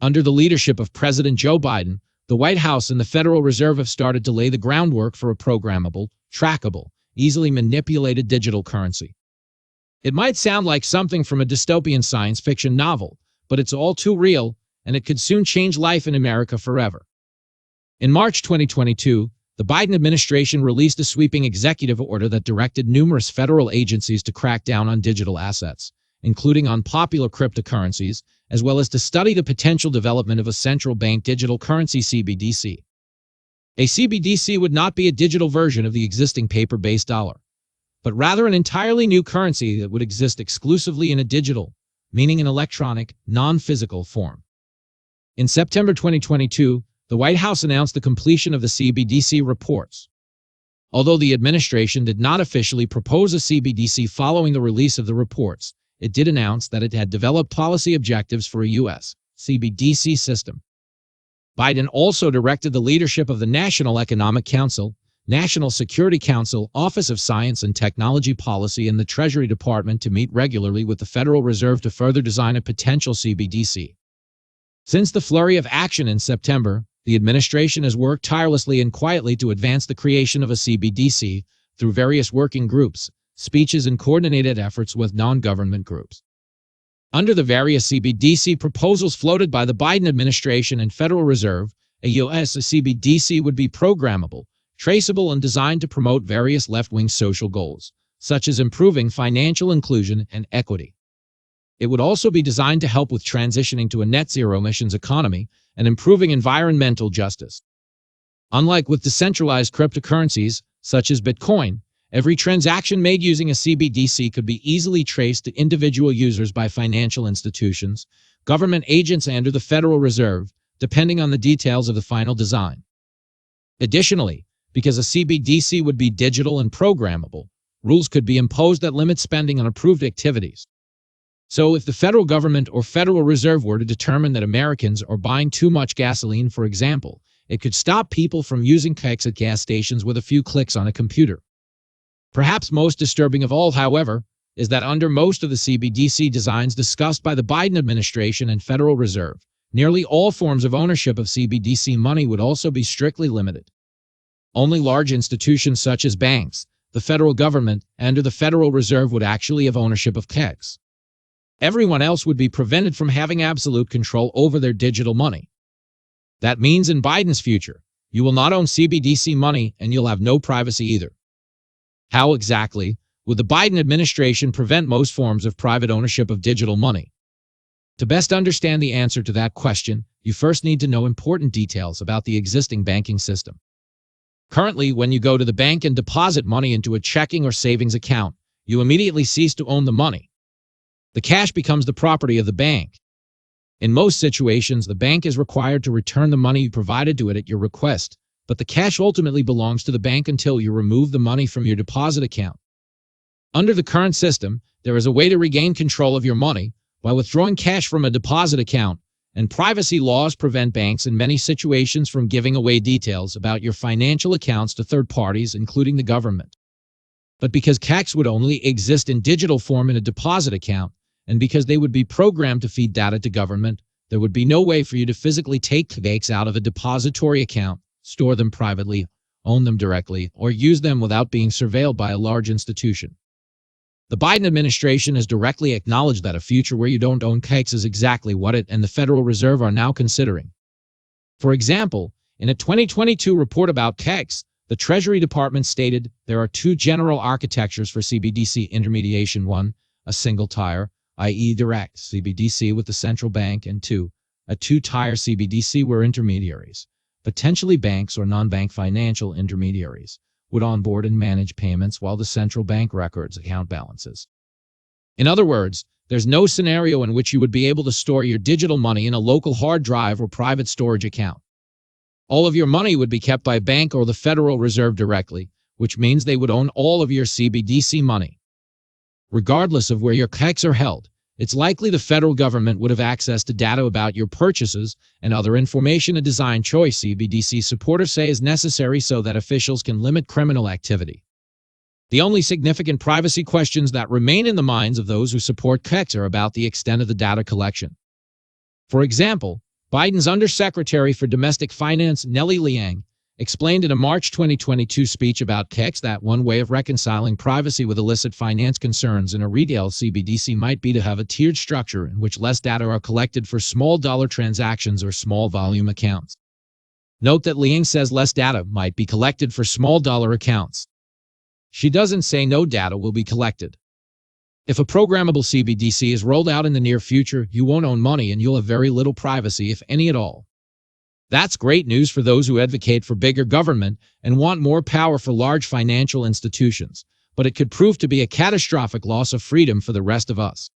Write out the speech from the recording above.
Under the leadership of President Joe Biden, the White House and the Federal Reserve have started to lay the groundwork for a programmable, trackable, easily manipulated digital currency. It might sound like something from a dystopian science fiction novel, but it's all too real, and it could soon change life in America forever. In March 2022, the Biden administration released a sweeping executive order that directed numerous federal agencies to crack down on digital assets, including on popular cryptocurrencies, as well as to study the potential development of a central bank digital currency CBDC. A CBDC would not be a digital version of the existing paper-based dollar, but rather an entirely new currency that would exist exclusively in a digital, meaning an electronic, non-physical form. In September 2022, the White House announced the completion of the CBDC reports. Although the administration did not officially propose a CBDC following the release of the reports, it did announce that it had developed policy objectives for a U.S. CBDC system. Biden also directed the leadership of the National Economic Council, National Security Council, Office of Science and Technology Policy, and the Treasury Department to meet regularly with the Federal Reserve to further design a potential CBDC. Since the flurry of action in September, the administration has worked tirelessly and quietly to advance the creation of a CBDC through various working groups, speeches, and coordinated efforts with non-government groups. Under the various CBDC proposals floated by the Biden administration and Federal Reserve, a U.S. CBDC would be programmable, traceable, and designed to promote various left-wing social goals, such as improving financial inclusion and equity. It would also be designed to help with transitioning to a net-zero emissions economy and improving environmental justice. Unlike with decentralized cryptocurrencies, such as Bitcoin, every transaction made using a CBDC could be easily traced to individual users by financial institutions, government agents, and/or the Federal Reserve, depending on the details of the final design. Additionally, because a CBDC would be digital and programmable, rules could be imposed that limit spending on approved activities. So if the federal government or Federal Reserve were to determine that Americans are buying too much gasoline, for example, it could stop people from using keks at gas stations with a few clicks on a computer. Perhaps most disturbing of all, however, is that under most of the CBDC designs discussed by the Biden administration and Federal Reserve, nearly all forms of ownership of CBDC money would also be strictly limited. Only large institutions such as banks, the federal government, and/or the Federal Reserve would actually have ownership of keks. Everyone else would be prevented from having absolute control over their digital money. That means in Biden's future, you will not own CBDC money and you'll have no privacy either. How exactly would the Biden administration prevent most forms of private ownership of digital money? To best understand the answer to that question, you first need to know important details about the existing banking system. Currently, when you go to the bank and deposit money into a checking or savings account, you immediately cease to own the money. The cash becomes the property of the bank. In most situations, the bank is required to return the money you provided to it at your request, but the cash ultimately belongs to the bank until you remove the money from your deposit account. Under the current system, there is a way to regain control of your money by withdrawing cash from a deposit account, and privacy laws prevent banks in many situations from giving away details about your financial accounts to third parties, including the government. But because keks would only exist in digital form in a deposit account, and because they would be programmed to feed data to government, there would be no way for you to physically take keks out of a depository account, store them privately, own them directly, or use them without being surveilled by a large institution. The Biden administration has directly acknowledged that a future where you don't own keks is exactly what it and the Federal Reserve are now considering. For example, in a 2022 report about keks, the Treasury Department stated there are two general architectures for CBDC intermediation: one, a single tier, i.e. direct CBDC with the central bank, and two, a two-tier CBDC where intermediaries, potentially banks or non-bank financial intermediaries, would onboard and manage payments while the central bank records account balances. In other words, there's no scenario in which you would be able to store your digital money in a local hard drive or private storage account. All of your money would be kept by a bank or the Federal Reserve directly, which means they would own all of your CBDC money. Regardless of where your keks are held, it's likely the federal government would have access to data about your purchases and other information. A design choice CBDC supporters say is necessary so that officials can limit criminal activity. The only significant privacy questions that remain in the minds of those who support keks are about the extent of the data collection. For example, Biden's Undersecretary for Domestic Finance, Nellie Liang, explained in a March 2022 speech about KEX that one way of reconciling privacy with illicit finance concerns in a retail CBDC might be to have a tiered structure in which less data are collected for small dollar transactions or small volume accounts. Note that Liang says less data might be collected for small dollar accounts. She doesn't say no data will be collected. If a programmable CBDC is rolled out in the near future, you won't own money and you'll have very little privacy, if any at all. That's great news for those who advocate for bigger government and want more power for large financial institutions, but it could prove to be a catastrophic loss of freedom for the rest of us.